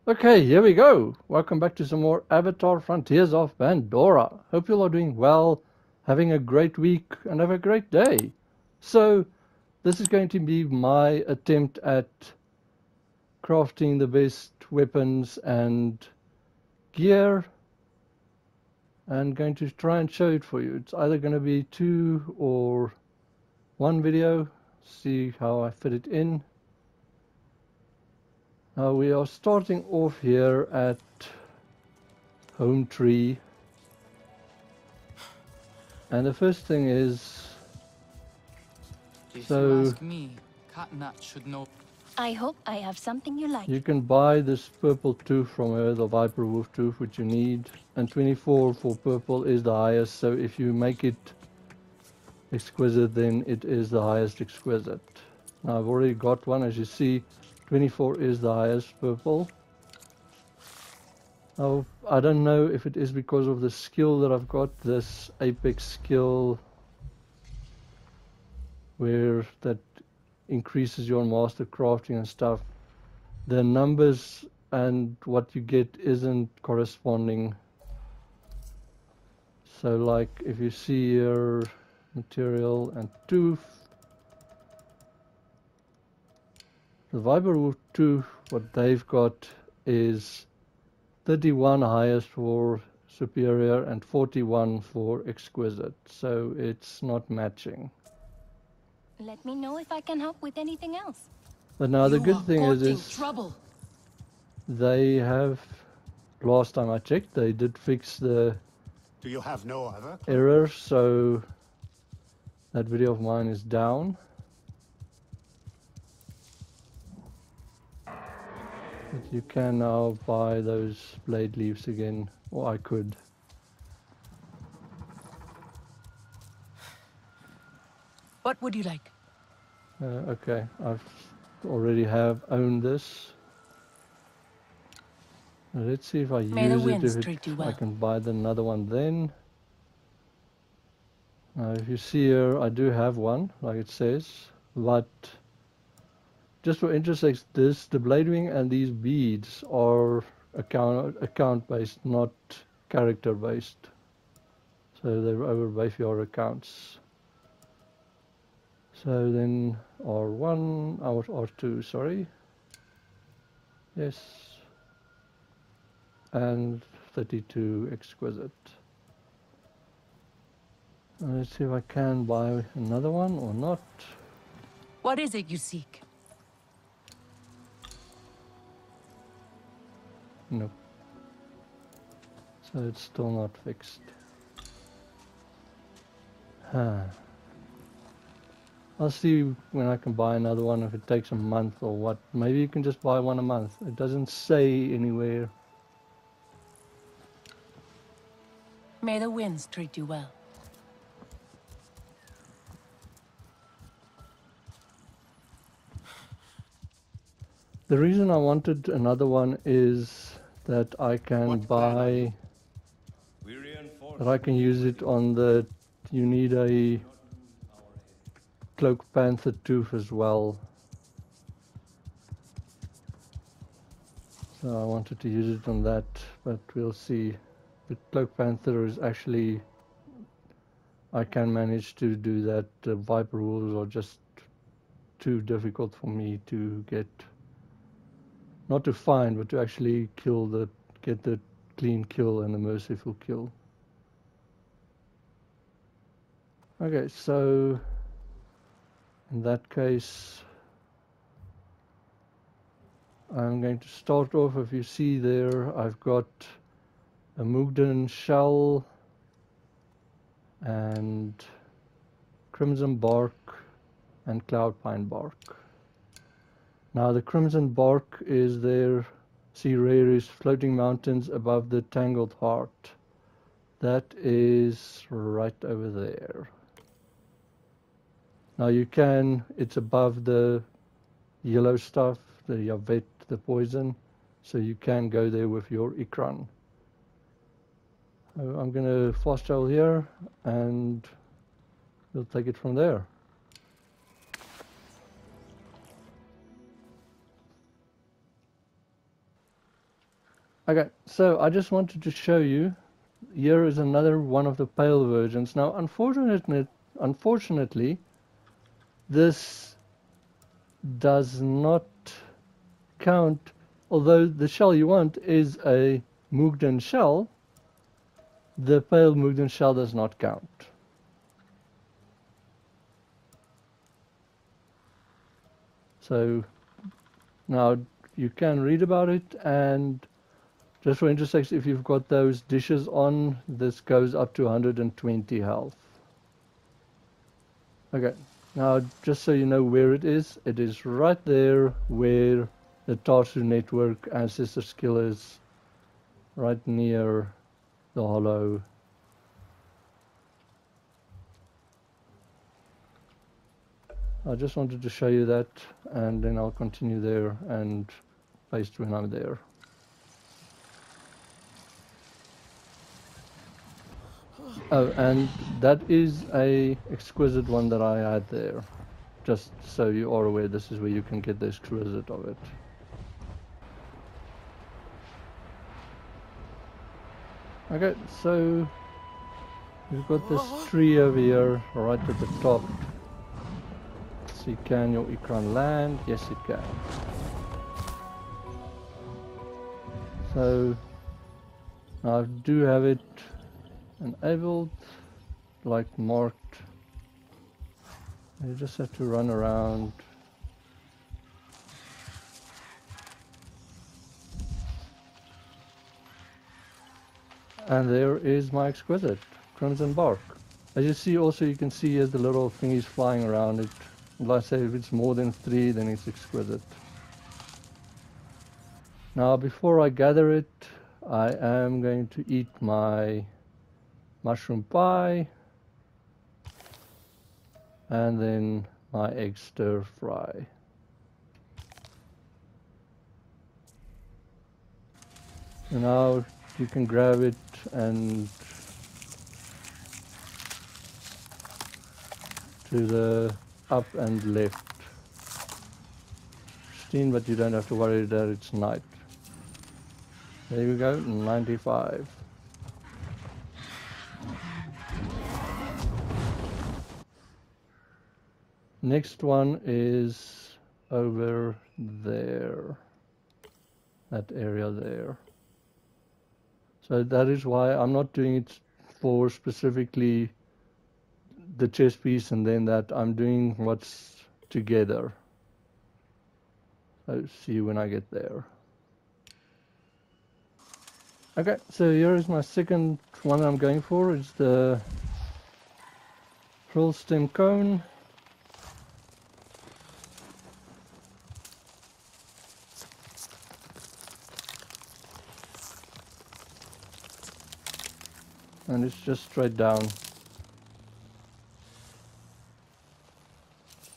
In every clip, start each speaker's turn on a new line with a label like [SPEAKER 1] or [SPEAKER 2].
[SPEAKER 1] Okay, here we go. Welcome back to some more Avatar Frontiers of Pandora. Hope you all are doing well, having a great week, and have a great day. So, this is going to be my attempt at crafting the best weapons and gear, and going to try and show it for you. It's either going to be 2 or 1 video, see how I fit it in. Now we are starting off here at home tree, and the first thing is,
[SPEAKER 2] If
[SPEAKER 1] so
[SPEAKER 2] you ask me, Katnat should know.
[SPEAKER 3] I hope I have something you like.
[SPEAKER 1] you can buy this purple tooth from her, the Viperwolf tooth, which you need, and 24 for purple is the highest, so if you make it exquisite, then it is the highest exquisite. Now I've already got one, as you see. 24 is the highest purple. Now, I don't know if it is because of the skill that I've got, this apex skill, where that increases your master crafting and stuff. The numbers and what you get isn't corresponding. So like if you see your material and tooth, the Viperwolf tooth, what they've got is 31 highest for superior and 41 for exquisite, so it's not matching.
[SPEAKER 3] Let me know if I can help with anything else.
[SPEAKER 1] But now the good thing is
[SPEAKER 4] trouble.
[SPEAKER 1] they have, last time I checked, they did fix the
[SPEAKER 5] Do you have no other?
[SPEAKER 1] error, so that video of mine is down. But you can now buy those blade leaves again, or I could.
[SPEAKER 4] What would you like?
[SPEAKER 1] Okay, I've already owned this. Now let's see if I
[SPEAKER 4] May the
[SPEAKER 1] use
[SPEAKER 4] winds
[SPEAKER 1] it,
[SPEAKER 4] treat you
[SPEAKER 1] I
[SPEAKER 4] well.
[SPEAKER 1] can buy another one then. Now if you see here, I do have one, like it says, but just for interest sakes, the Bladewing and these beads are account based, not character based. So they're over both your accounts. So then R1, R2, sorry. Yes. And 32 exquisite. Now let's see if I can buy another one or not.
[SPEAKER 4] What is it you seek?
[SPEAKER 1] Nope. So it's still not fixed. I'll see when I can buy another one, if it takes a month or what. Maybe you can just buy one a month. It doesn't say anywhere.
[SPEAKER 4] May the winds treat you well.
[SPEAKER 1] The reason I wanted another one is that I can buy, that I can use it on the, you need a Cloaked Panther tooth as well. So I wanted to use it on that, but we'll see. The Cloaked Panther is actually, I can manage to do that. The Viperwolves are just too difficult for me to get. Not to find, but to actually kill get the clean kill and the merciful kill. Okay, so in that case, I'm going to start off. If you see there, I've got a Mudgem Shell and Crimson Bark and Cloud Pine Bark. Now the Crimson Bark is there, see rare is floating mountains above the tangled heart. That is right over there. Now you can, it's above the yellow stuff, the Yavet, the poison, so you can go there with your Ikran. I'm going to fast travel here and we'll take it from there. Okay, so I just wanted to show you, here is another one of the pale versions. Now, unfortunately, this does not count, although the shell you want is a Mudgem Shell, the pale Mudgem Shell does not count. So now you can read about it, and just for interest sakes, if you've got those dishes on, this goes up to 120 health. Okay, now just so you know where it is right there where the Tarsu Network Ancestor skill is, right near the hollow. I just wanted to show you that, and then I'll continue there and paste when I'm there. Oh, and that is a exquisite one that I had there. Just so you are aware, this is where you can get the exquisite of it. Okay, so you've got this tree over here right at the top. So can your Ikran land? Yes, it can. So now I do have it enabled, like marked. You just have to run around. And there is my exquisite, Crimson Bark. As you see, also you can see here the little thingies flying around it. Like I say, if it's more than 3, then it's exquisite. Now, before I gather it, I am going to eat my mushroom pie, and then my egg stir fry. And now you can grab it and to the up and left 16, but you don't have to worry that it's night. There we go, 95. Next one is over there, that area there. So that is why I'm not doing it for specifically the chest piece and then that. I'm doing what's together. So see you when I get there. Okay, so here is my second one I'm going for. It's the Frillstem Cone. And it's just straight down.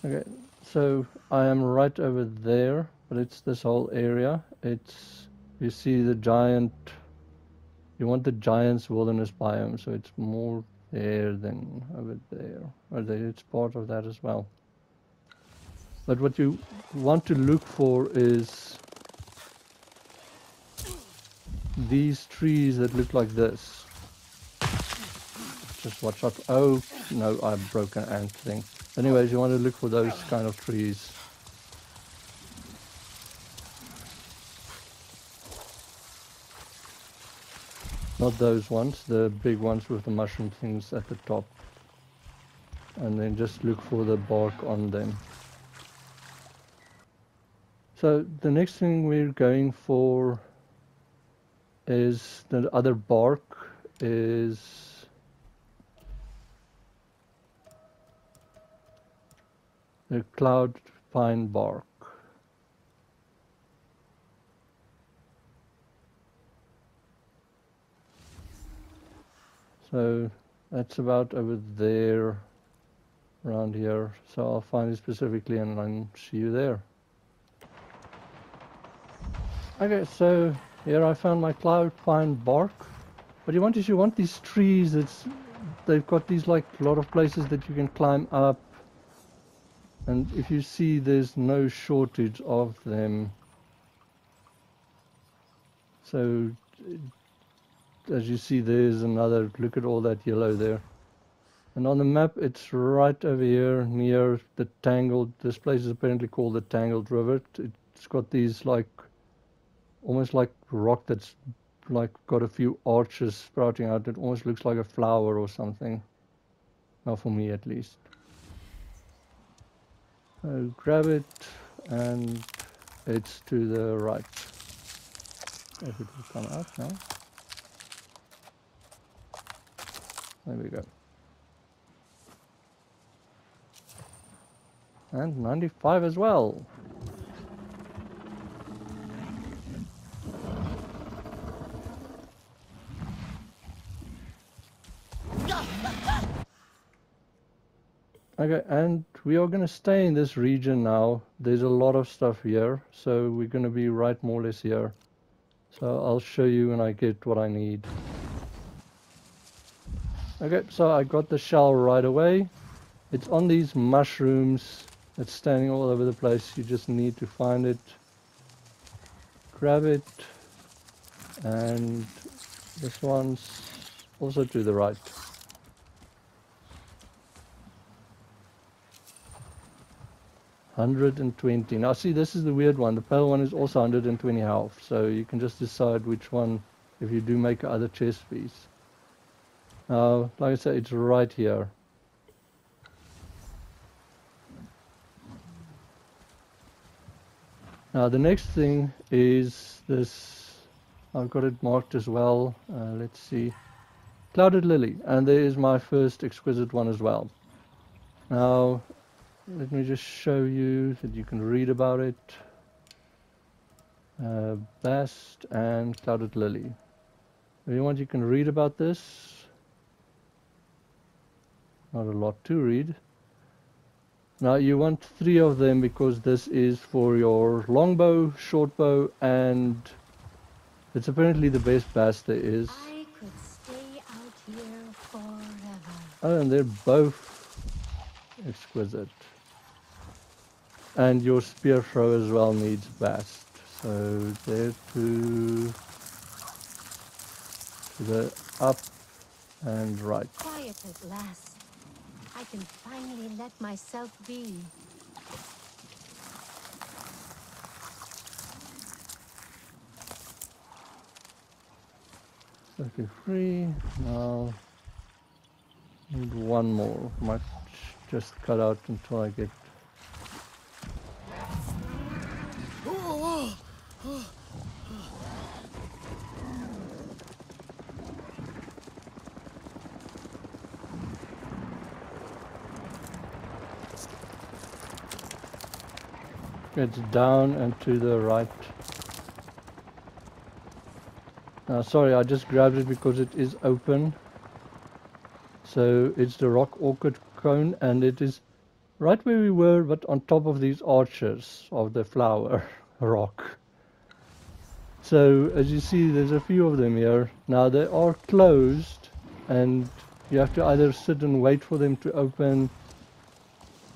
[SPEAKER 1] Okay, so I am right over there, but it's this whole area. It's, you see the giant, you want the giant's wilderness biome, so it's more there than over there. Or it's part of that as well. But what you want to look for is these trees that look like this. Just watch out. Oh, no, I broke an ant thing. Anyways, you want to look for those kind of trees. Not those ones, the big ones with the mushroom things at the top. And then just look for the bark on them. So the next thing we're going for is the other bark, is the cloud pine bark. So that's about over there, around here. So I'll find it specifically and I'll see you there. Okay, so here I found my cloud pine bark. What you want is you want these trees. They've got these like a lot of places that you can climb up. And if you see, there's no shortage of them. So as you see, there's another, look at all that yellow there. And on the map, it's right over here near the Tangled, this place is apparently called the Tangled River. It's got these like, almost like rock that's like got a few arches sprouting out. It almost looks like a flower or something. Not for me at least. So grab it, and it's to the right. If it will come out now. There we go. And 95 as well. Okay, and we are going to stay in this region now. There's a lot of stuff here, so we're going to be right more or less here. So I'll show you when I get what I need. Okay, so I got the shell right away. It's on these mushrooms. It's standing all over the place. You just need to find it, grab it, and this one's also to the right. $120. Now see, this is the weird one. The pale one is also 120 health, so you can just decide which one if you do make other chest piece. Now, like I said, it's right here. Now the next thing is this, I've got it marked as well, let's see, Clouded Lily, and there is my first exquisite one as well. Now let me just show you that you can read about it. Bast and Clouded Lily. If you want, you can read about this. Not a lot to read. Now you want 3 of them because this is for your longbow, shortbow, and it's apparently the best bast there is.
[SPEAKER 3] I could stay out here forever.
[SPEAKER 1] Oh, and they're both exquisite. And your spear throw as well needs bast. So there to the up and right.
[SPEAKER 3] Quiet at last. I can finally let myself be.
[SPEAKER 1] 33. Now need one more. Might just cut out until I get. It's down and to the right. Now, sorry, I just grabbed it because it is open. So it's the rock orchid cone, and it is right where we were, but on top of these arches of the flower rock. So as you see, there's a few of them here. Now they are closed, and you have to either sit and wait for them to open.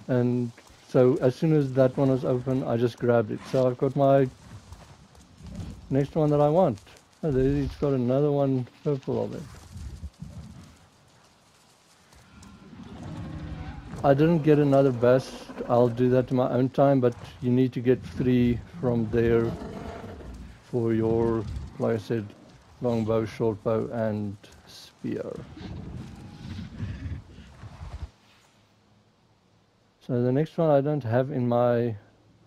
[SPEAKER 1] And so as soon as that one was open, I just grabbed it. So I've got my next one that I want. Oh, it's got another one purple of it. I didn't get another best. I'll do that in my own time, but you need to get 3 from there for your, like I said, longbow, shortbow, and spear. So the next one I don't have in my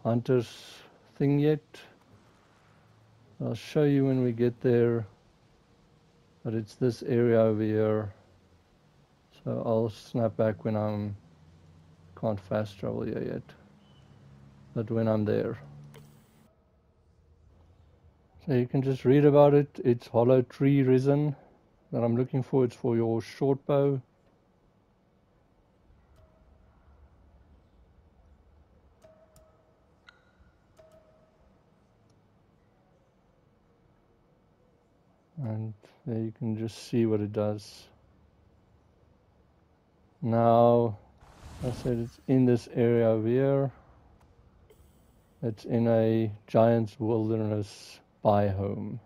[SPEAKER 1] hunter's thing yet. I'll show you when we get there, but it's this area over here. So I'll snap back when I'm, can't fast travel here yet, but when I'm there. So you can just read about it. It's hollow tree resin that I'm looking for. It's for your short bow. And there you can just see what it does. Now, I said it's in this area over here. It's in a giant's wilderness biome.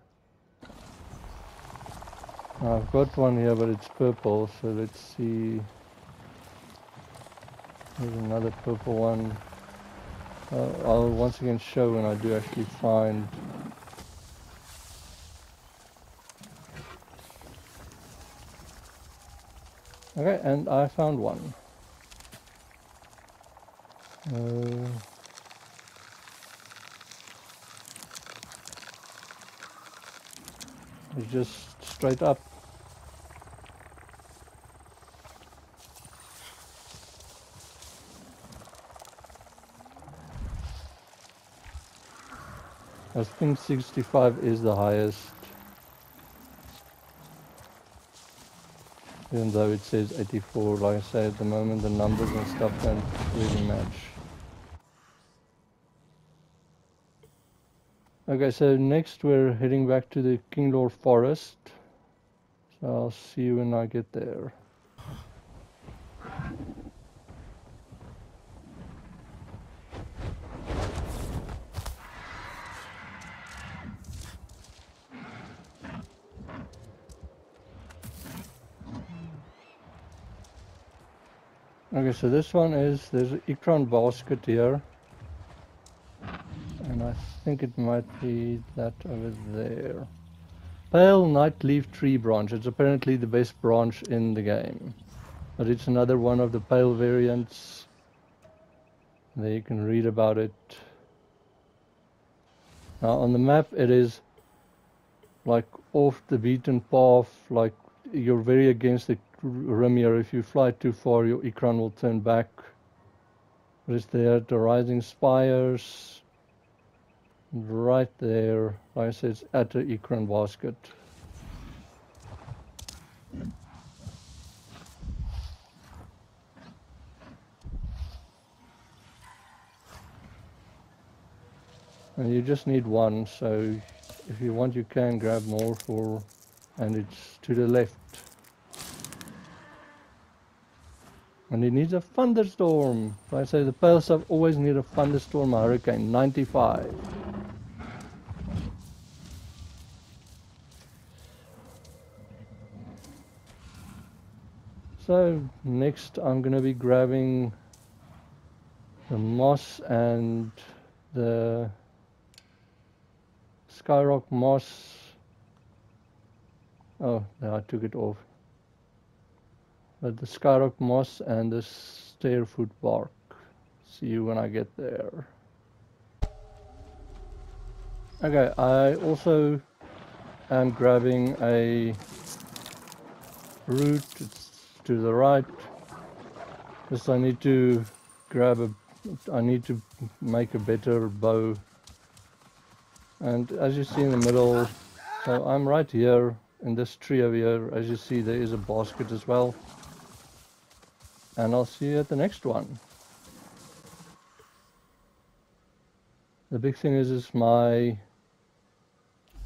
[SPEAKER 1] I've got one here, but it's purple, so let's see. There's another purple one. I'll once again show when I do actually find. Okay, and I found one. It's just straight up. I think 65 is the highest, even though it says 84. Like I say, at the moment the numbers and stuff don't really match. Okay, so next we're heading back to the Kinglor Forest, so I'll see you when I get there. Okay, so this one is, there's an Ikran basket here, and I think it might be that over there. Pale Nightleaf Tree Branch. It's apparently the best branch in the game, but it's another one of the pale variants. There you can read about it. Now on the map it is like off the beaten path, like you're very against the rim here. If you fly too far, your Ikran will turn back. But it's there, the Rising Spires, right there. Like I said, it's at the Ikran basket. And you just need one, so if you want you can grab more for, and it's to the left. And it needs a thunderstorm. Like I say, the pale stuff always need a thunderstorm, a hurricane. 95. So next I'm gonna be grabbing the moss and the Skyrock moss. Oh, no, I took it off. But the Skyrock moss and the Stairfoot bark. See you when I get there. Okay, I also am grabbing a root. It's to the right. Just I need to grab a. I need to make a better bow. And as you see in the middle, so I'm right here in this tree over here. As you see, there is a basket as well. And I'll see you at the next one. The big thing is my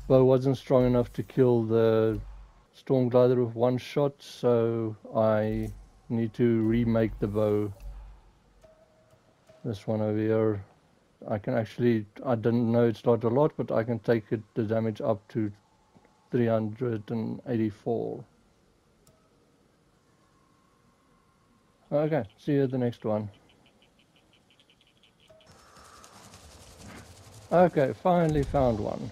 [SPEAKER 1] bow wasn't strong enough to kill the Stormglider with one shot, so I need to remake the bow. This one over here. I can actually, I didn't know it's not a lot, but I can take it, the damage up to 384. Okay, see you at the next one. Okay, finally found one.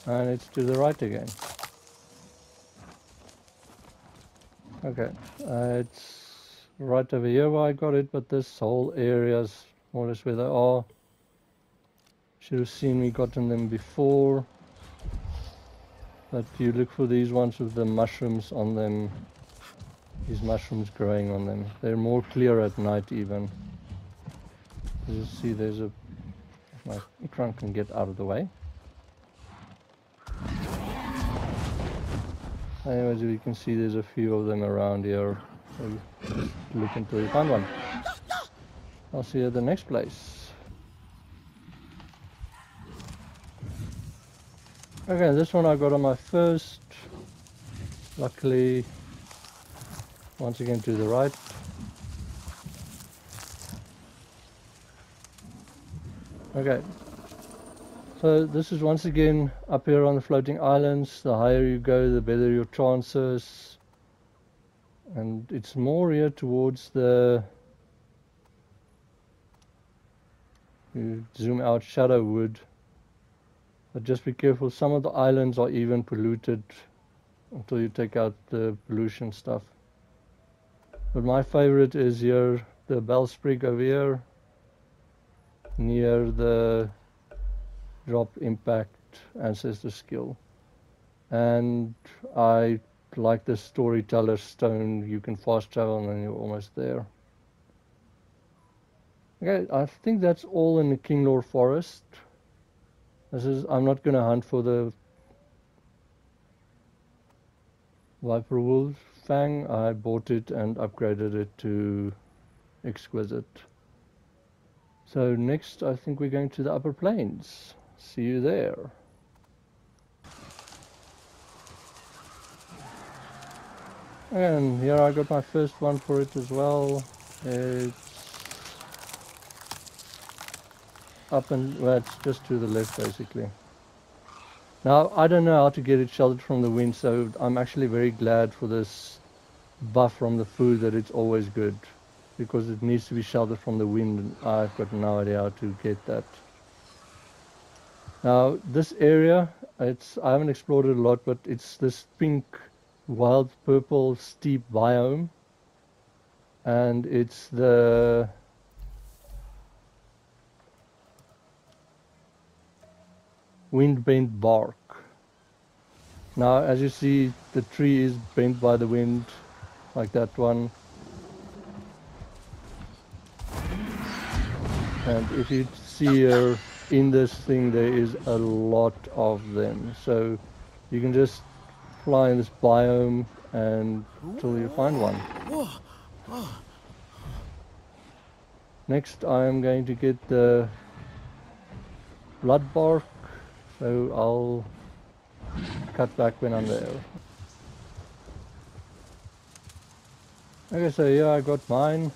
[SPEAKER 1] And it's to the right again. Okay, it's right over here where I got it, but this whole area is more or less where they are. Should have seen me gotten them before. But you look for these ones with the mushrooms on them. These mushrooms growing on them. They're more clear at night even. As you see, there's a... If my Ikran can get out of the way. Anyways, you can see there's a few of them around here. So just look until you find one. I'll see you at the next place. Okay, this one I got on my first. Luckily, once again to the right. Okay, So this is once again up here on the floating islands. The higher you go, the better your chances. And it's more here towards the... You zoom out, Shadowwood. But just be careful, some of the islands are even polluted until you take out the pollution stuff. But my favorite is here, the Bellsprig over here, near the drop impact ancestor skill. And I like the storyteller stone. You can fast travel and then you're almost there. Okay, I think that's all in the Kinglore Forest. I'm not going to hunt for the Viperwolf fang. I bought it and upgraded it to exquisite. So next I think we're going to the upper plains. See you there. And here I got my first one for it as well. It's up and, well, it's just to the left basically. Now I don't know how to get it sheltered from the wind, so I'm actually very glad for this buff from the food that it's always good, because it needs to be sheltered from the wind and I've got no idea how to get that. Now this area, I haven't explored it a lot, but it's this pink, wild purple steep biome, and it's the Windbent Bark. Now as you see, the tree is bent by the wind, like that one. And if you see here in this thing, there is a lot of them. So you can just fly in this biome until you find one. Next I am going to get the blood bark, so I'll cut back when I'm there. Okay, so yeah, I got mine.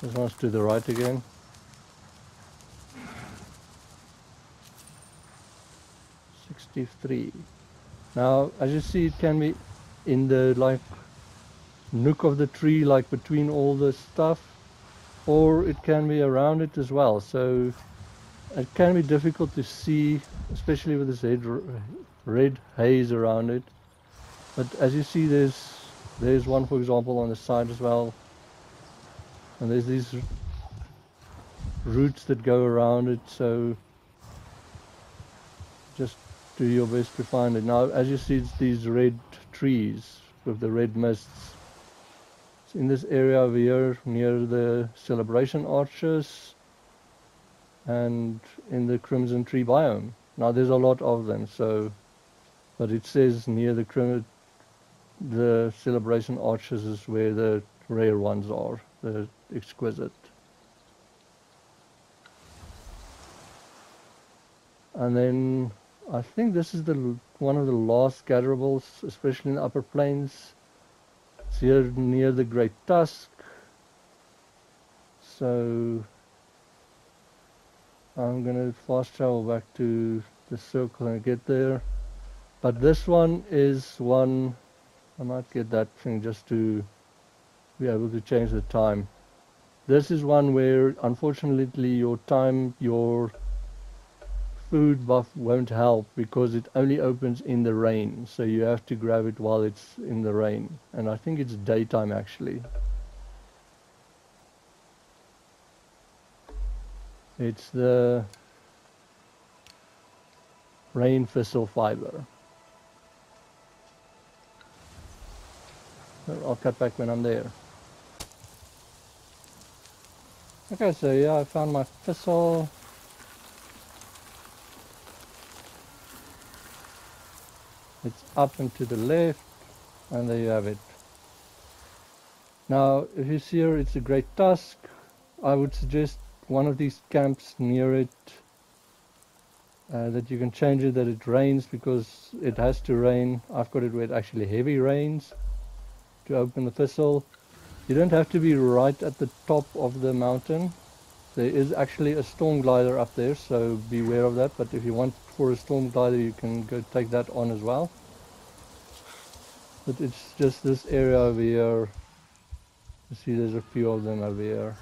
[SPEAKER 1] This one's to the right again. 63. Now, as you see, it can be in the like nook of the tree, like between all the stuff, or it can be around it as well. So it can be difficult to see, especially with this red haze around it. But as you see, there's one, for example, on the side as well. And there's these roots that go around it, so just do your best to find it. Now, as you see, it's these red trees with the red mists. It's in this area over here near the Celebration Arches and in the Crimson Tree biome. Now, there's a lot of them, so, but it says near the Celebration Arches is where the rare ones are, the exquisite. And then I think this is one of the last gatherables, especially in the upper plains. It's here near the Great Tusk. So I'm gonna fast travel back to the circle and get there. But this one is one, I might get that thing just to be able to change the time. This is one where unfortunately your food buff won't help, because it only opens in the rain, so you have to grab it while it's in the rain, and I think it's daytime actually. It's the Rain Thistle Fiber. I'll cut back when I'm there. Okay, so yeah, I found my thistle. It's up and to the left, and there you have it. Now, if you see here, it's a Great Tusk. I would suggest one of these camps near it, that you can change it that it rains, because it has to rain. I've got it where it actually heavy rains to open the thistle. You don't have to be right at the top of the mountain. There is actually a Stormglider up there, so beware of that. But if you want for a Stormglider, you can go take that on as well. But it's just this area over here. You see there's a few of them over here.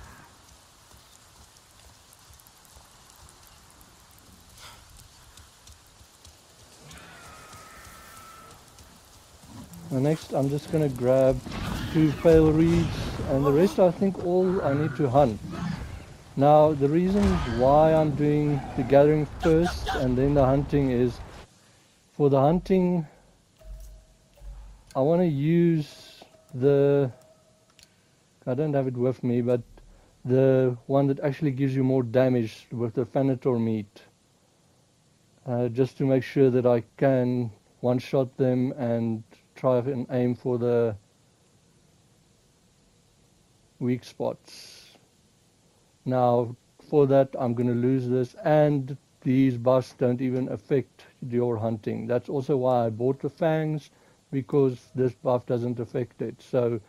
[SPEAKER 1] Now next I'm just going to grab 2 pale reeds, and the rest I think all I need to hunt. Now the reason why I'm doing the gathering first and then the hunting is, for the hunting I want to use the, I don't have it with me, but the one that actually gives you more damage with the Thanator meat. Just to make sure that I can one-shot them and try and aim for the weak spots. Now for that I'm going to lose this, and these buffs don't even affect your hunting. That's also why I bought the fangs, because this buff doesn't affect it. So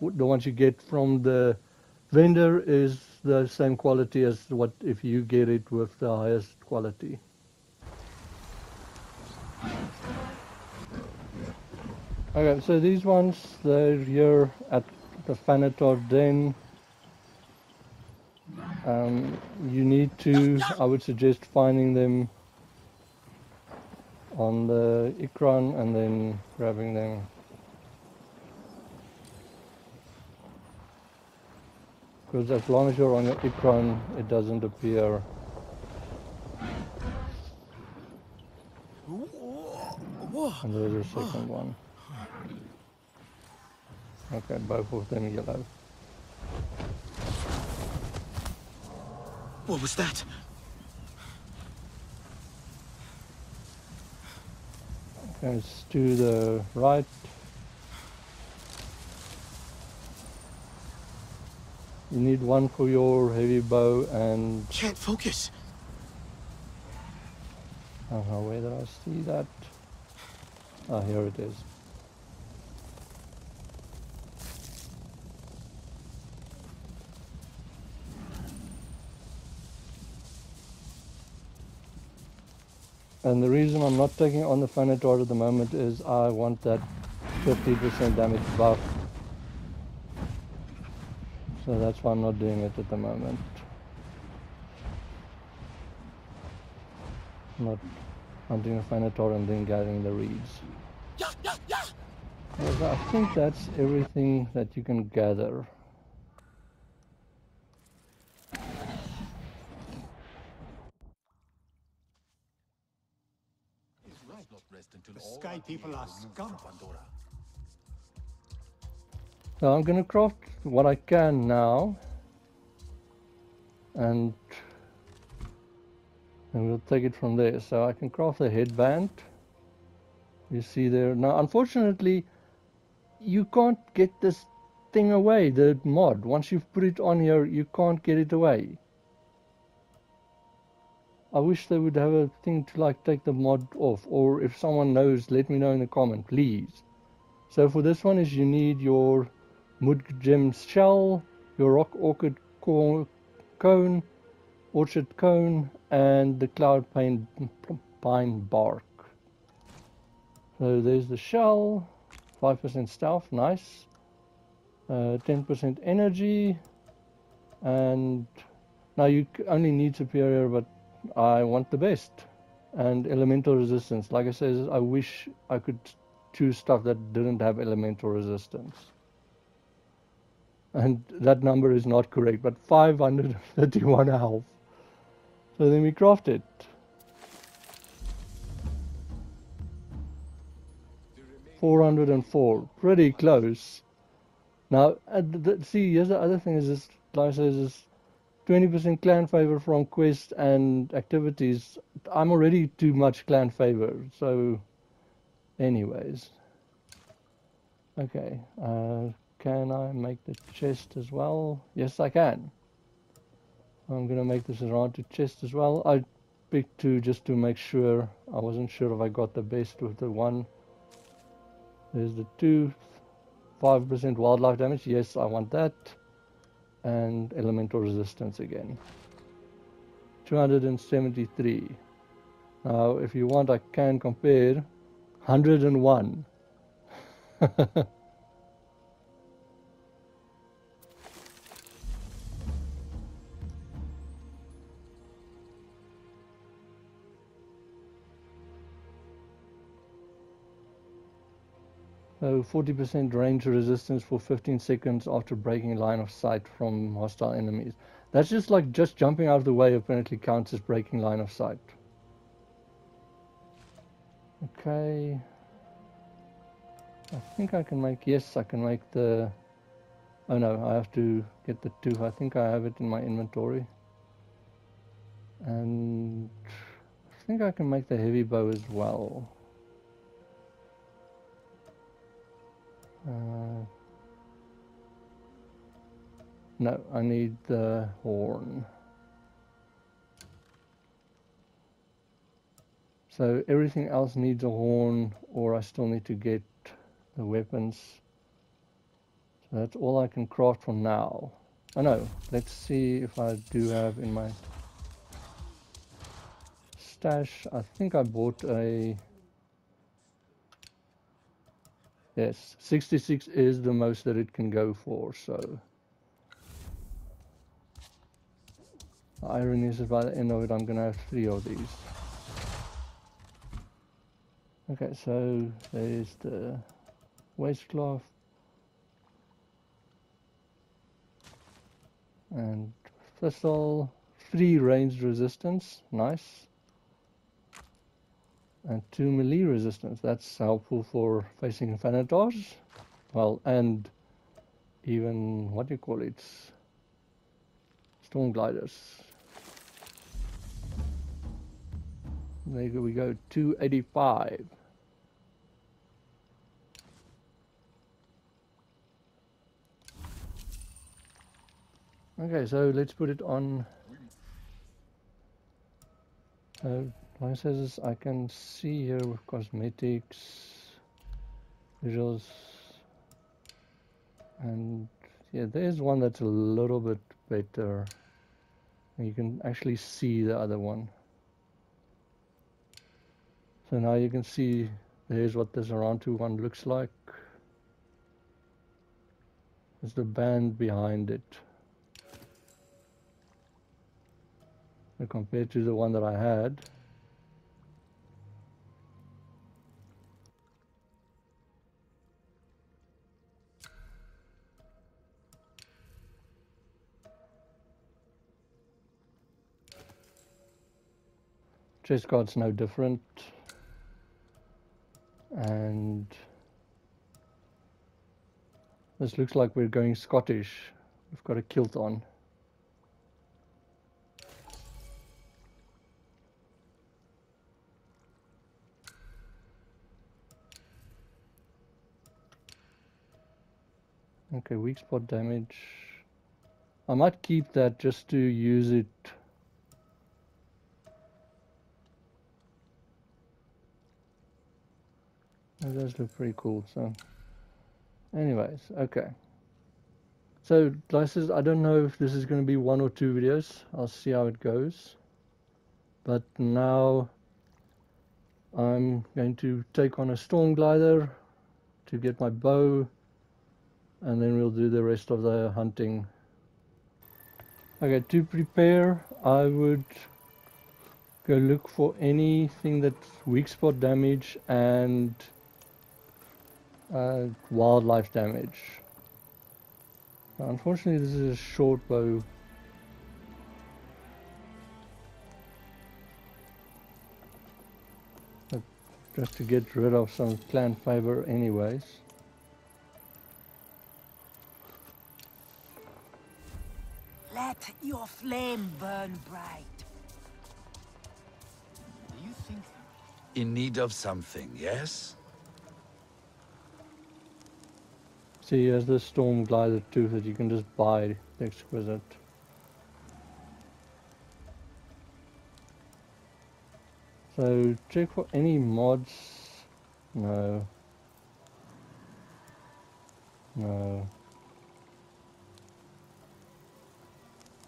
[SPEAKER 1] the ones you get from the vendor is the same quality as what if you get it with the highest quality. Okay, so these ones, they're here at the Thanator den. You need to, I would suggest finding them on the Ikran and then grabbing them. Because as long as you're on your Ikran, it doesn't appear. And there's a second one. Okay, both of them yellow.
[SPEAKER 6] What was that?
[SPEAKER 1] Okay, it's to the right. You need one for your heavy bow and...
[SPEAKER 6] Can't focus.
[SPEAKER 1] I don't know, where did I see that? Ah, here it is. And the reason I'm not taking on the Thanator at the moment is I want that 50% damage buff. So that's why I'm not doing it at the moment. I'm not hunting the Thanator and then gathering the reeds. Because I think that's everything that you can gather.
[SPEAKER 5] The Sky People are scum.
[SPEAKER 1] So I'm going to craft what I can now, and we'll take it from there. So I can craft a headband. You see there. Now unfortunately you can't get this thing away, the mod. Once you've put it on here, you can't get it away. I wish they would have a thing to like take the mod off, or if someone knows, let me know in the comment, please. So for this one is you need your Mudgem Shell, your Orchid Cone, Orchid Cone, and the Cloaked Panther Bark. So there's the shell, 5% stealth, nice. 10% energy, and now you only need superior, but I want the best. And elemental resistance. Like I said, I wish I could choose stuff that didn't have elemental resistance. And that number is not correct, but 531 health. So then we craft it. $404, pretty close. Now, see, here's the other thing is this, like I said, is 20% clan favor from quests and activities. I'm already too much clan favor, so anyways. Okay, can I make the chest as well? Yes, I can. I'm gonna make this around to chest as well. I picked 2 just to make sure. I wasn't sure if I got the best with the 1. There's the 2, 5% wildlife damage. Yes, I want that. And elemental resistance again. 273. Now, if you want, I can compare 101. So 40% range resistance for 15 seconds after breaking line of sight from hostile enemies. That's just like just jumping out of the way apparently counts as breaking line of sight. Okay. I think I can make, yes, I can make the, oh no, I have to get the 2. I think I have it in my inventory. And I think I can make the heavy bow as well. No, I need the horn. So everything else needs a horn, or I still need to get the weapons. So that's all I can craft for now. Oh no, let's see if I do have in my stash. I think I bought a... Yes, 66 is the most that it can go for, so... The irony is that by the end of it I'm going to have 3 of these. Okay, so there's the waistcloth. And thistle, 3 ranged resistance, nice. And 2 melee resistance, that's helpful for facing Thanators. Well, and even, what do you call it? Stormgliders. There we go, 285. Okay, so let's put it on. Like it says, I can see here with cosmetics, visuals, and yeah, there's one that's a little bit better. You can actually see the other one. So now you can see there's what the Sarentu one looks like. There's the band behind it. So compared to the one that I had. Chest guard's no different. And this looks like we're going Scottish. We've got a kilt on. Okay, weak spot damage. I might keep that just to use it. That does look pretty cool, so anyways, okay. So Glycis, I don't know if this is going to be 1 or 2 videos. I'll see how it goes. But now I'm going to take on a Stormglider to get my bow, and then we'll do the rest of the hunting. Okay, to prepare, I would go look for anything that's weak spot damage and wildlife damage. Now, unfortunately, this is a short bow. But just to get rid of some plant fiber anyways.
[SPEAKER 6] Let your flame burn bright.
[SPEAKER 5] Do you think
[SPEAKER 7] In need of something, yes?
[SPEAKER 1] See, here's the Stormglider too that you can just buy. Exquisite. So check for any mods. No. No.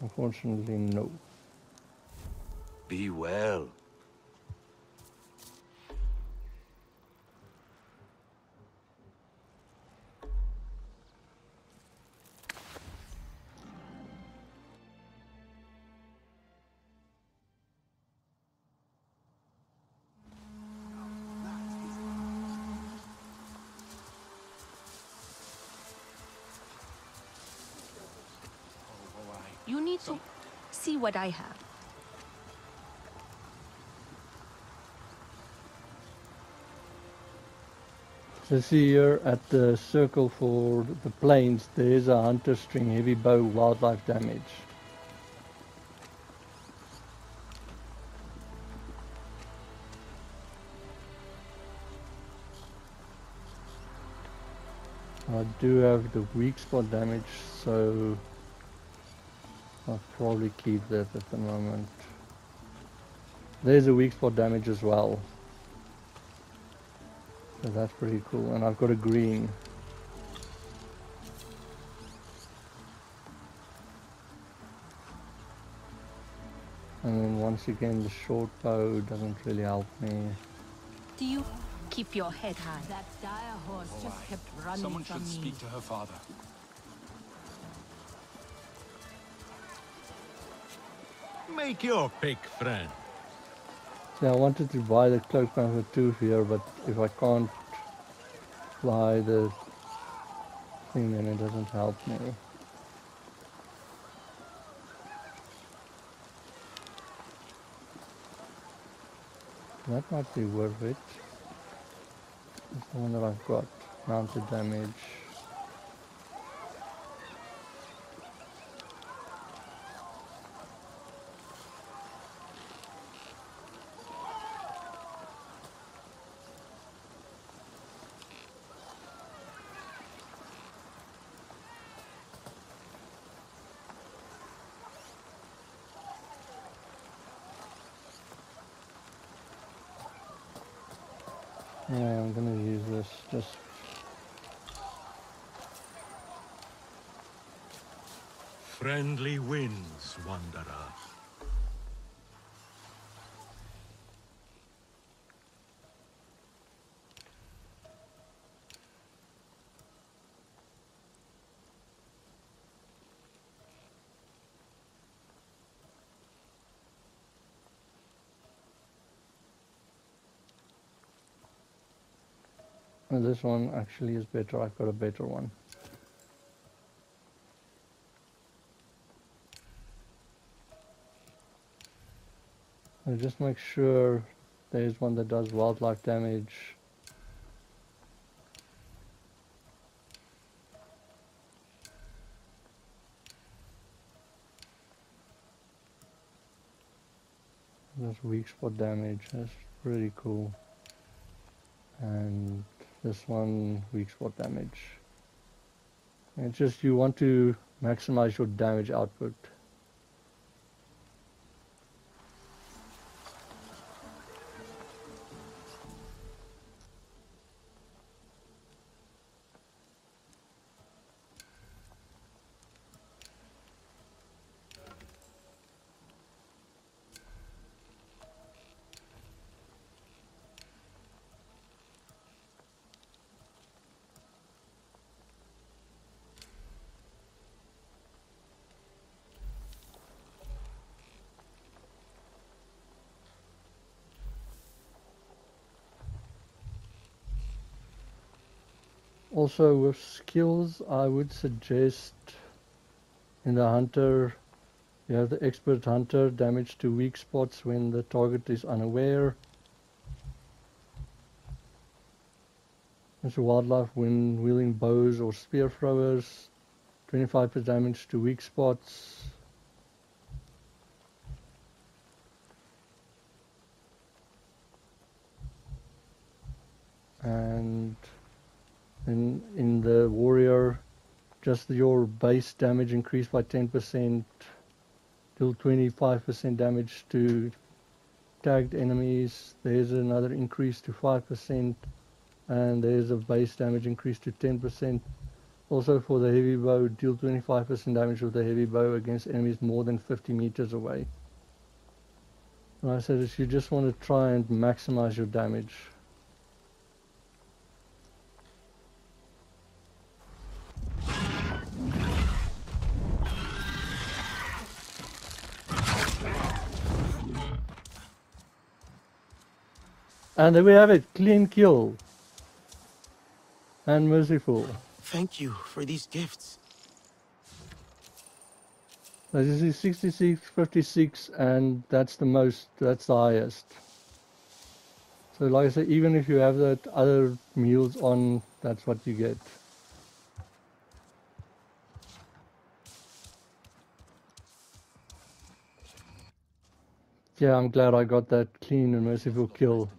[SPEAKER 1] Unfortunately, no.
[SPEAKER 7] Be well.
[SPEAKER 3] You need to see what I have.
[SPEAKER 1] So see here at the circle for the plains, there's a hunter string heavy bow wildlife damage. I do have the weak spot damage, so I'll probably keep that at the moment. There's a weak spot damage as well. So that's pretty cool. And I've got a green. And then once again, the short bow doesn't really help me.
[SPEAKER 3] Do you keep your head high? That dire horse just kept running
[SPEAKER 2] Someone
[SPEAKER 3] from
[SPEAKER 2] should
[SPEAKER 3] me.
[SPEAKER 2] speak to her father.
[SPEAKER 5] Make your pick, friend.
[SPEAKER 1] Yeah, I wanted to buy the Cloaked Panther 2 here, but if I can't buy the thing, then it doesn't help me. That might be worth it. That's the one that I've got. Mounted damage. Yeah, I'm gonna use this just
[SPEAKER 5] Friendly winds, wanderer.
[SPEAKER 1] this one actually is better. I've got a better one. I'll just make sure there's one that does wildlife damage. That's weak spot damage. That's pretty cool. And this one, weak spot damage. It's just you want to maximize your damage output. Also with skills, I would suggest in the hunter, you have the expert hunter, damage to weak spots when the target is unaware. There's a wildlife when wielding bows or spear throwers, 25% damage to weak spots. And in the warrior, just your base damage increased by 10%, deal 25% damage to tagged enemies. There's another increase to 5%, and there's a base damage increase to 10%. Also for the heavy bow, deal 25% damage with the heavy bow against enemies more than 50 meters away. And I said is you just want to try and maximize your damage. And there we have it, clean kill. And Merciful.
[SPEAKER 8] Thank you for these gifts.
[SPEAKER 1] As you see, 66, 56, and that's the most, that's the highest. So like I said, even if you have that other mules on, that's what you get. Yeah, I'm glad I got that clean and merciful kill.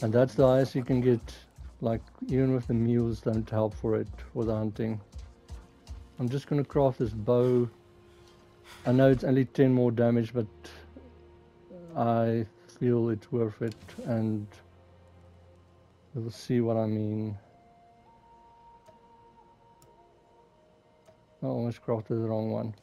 [SPEAKER 1] And that's the highest you can get, like, even with the mules don't help for it, for the hunting. I'm just gonna craft this bow. I know it's only 10 more damage, but I feel it's worth it, and you'll see what I mean. I almost crafted the wrong one.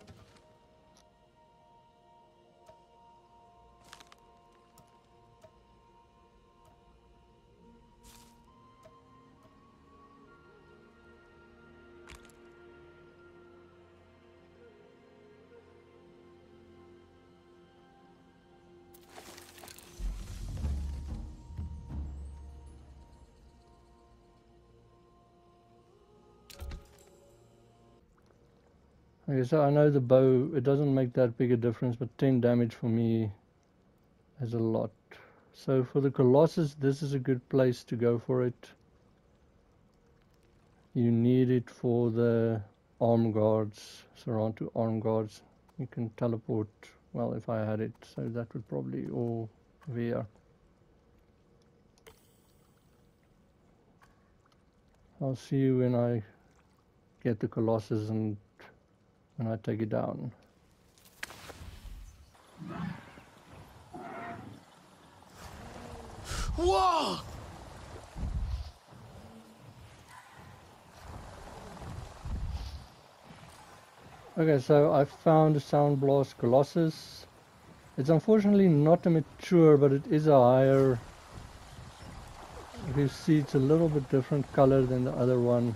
[SPEAKER 1] Okay, so I know the bow, it doesn't make that big a difference, but 10 damage for me is a lot. So for the Colossus, this is a good place to go for it. You need it for the arm guards, Sarentu arm guards. You can teleport, well, if I had it, so that would probably all here. I'll see you when I get the Colossus and when I take it down.
[SPEAKER 8] Whoa!
[SPEAKER 1] Okay, so I found a SoundBlast Colossus. It's unfortunately not a mature, but it is a higher. If you see, it's a little bit different color than the other one.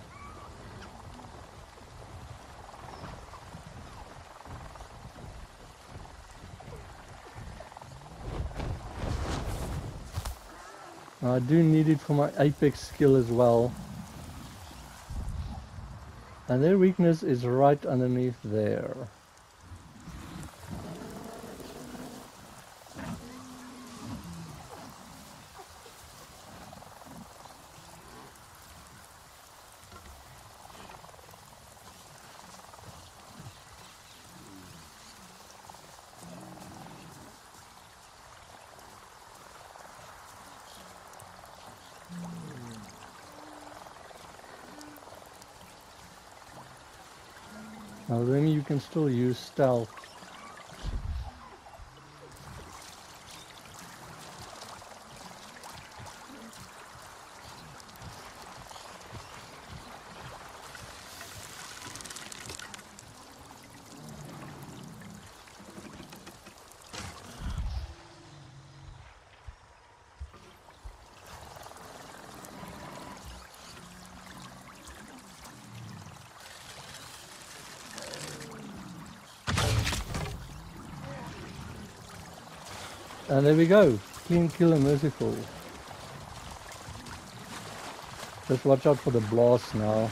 [SPEAKER 1] I do need it for my apex skill as well. And their weakness is right underneath there. Now then you can still use stealth. And there we go, clean kill and merciful. Just watch out for the blast now.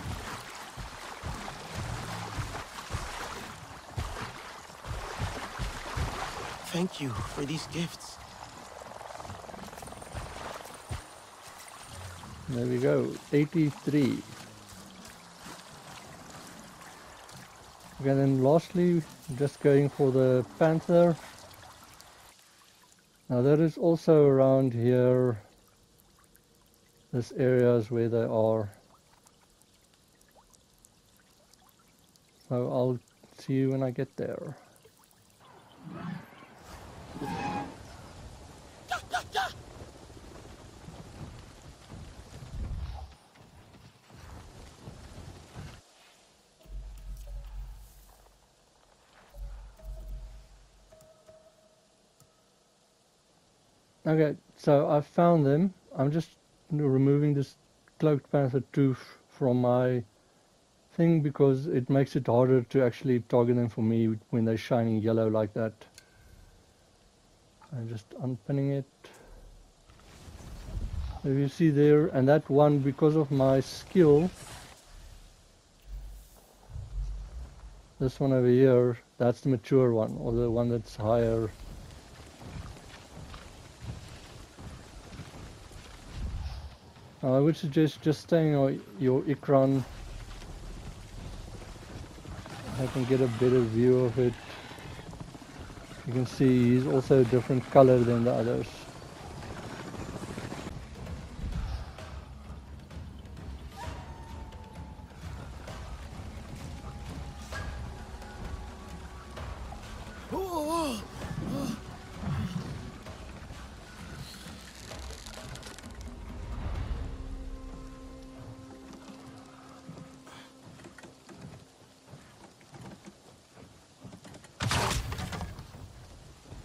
[SPEAKER 8] Thank you for these gifts.
[SPEAKER 1] There we go, 83. Okay, then lastly, just going for the Panther. Now there is also around here, this area is where they are. So I'll see you when I get there. Okay, so I found them. I'm just removing this Cloaked Panther tooth from my thing because it makes it harder to actually target them for me when they're shining yellow like that. I'm just unpinning it. If you see there, and that one, because of my skill, this one over here, that's the mature one, or the one that's higher. I would suggest just staying on your Ikran. I can get a better view of it. You can see he's also a different color than the others.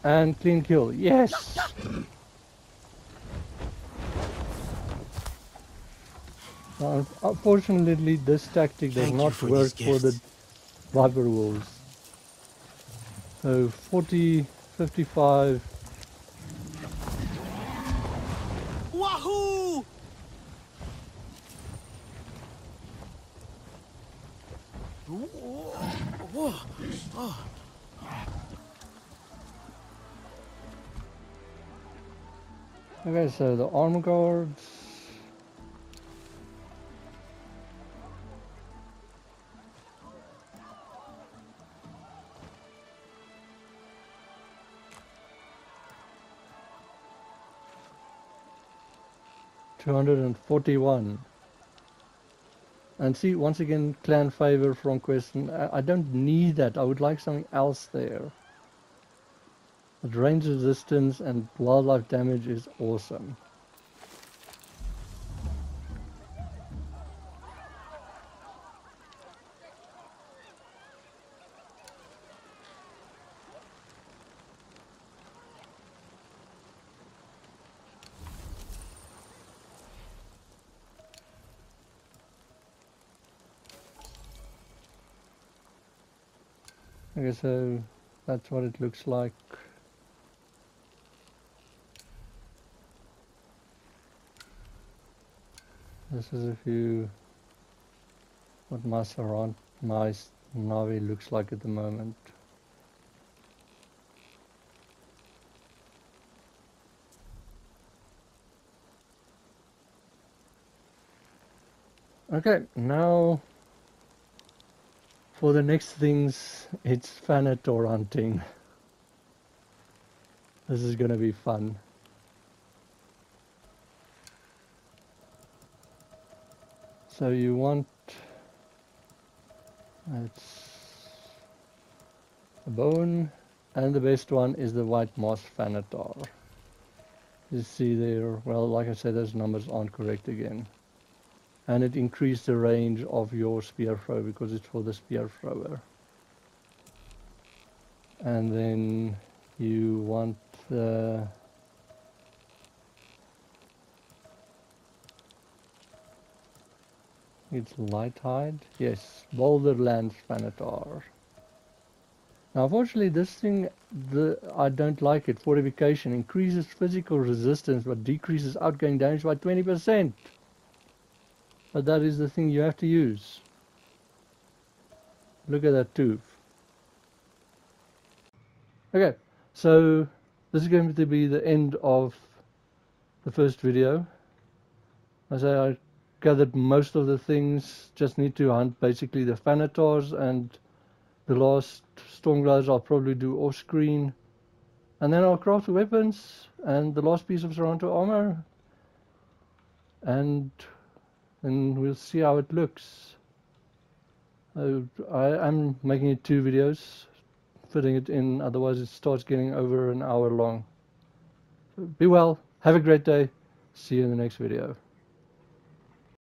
[SPEAKER 1] And clean kill, yes! Now, unfortunately, this tactic does not work for the Viperwolves. So 40, 55.
[SPEAKER 8] Wahoo! Oh.
[SPEAKER 1] Okay, so the armor guards. $241. And see, once again, clan favor from question. I don't need that. I would like something else there. But range resistance and wildlife damage is awesome. Okay, so that's what it looks like. This is what my Navi looks like at the moment. Okay, now for the next things, it's Thanator hunting. This is gonna be fun. So you want, it's a bone, and the best one is the white moss Thanator. You see there, well, like I said, those numbers aren't correct again. And it increased the range of your spear throw because it's for the spear thrower. And then you want the it's light hide, yes, Boulderlands Thanator. Now unfortunately this thing, I don't like it. Fortification increases physical resistance but decreases outgoing damage by 20%. But that is the thing you have to use. Look at that tooth. Okay, so this is going to be the end of the first video. As I gathered most of the things, just need to hunt basically the Thanators, and the last Stormgliders I'll probably do off screen. And then I'll craft the weapons and the last piece of Sarentu armor. And then we'll see how it looks. I am making it 2 videos, fitting it in, otherwise it starts getting over an hour long. So be well, have a great day, see you in the next video.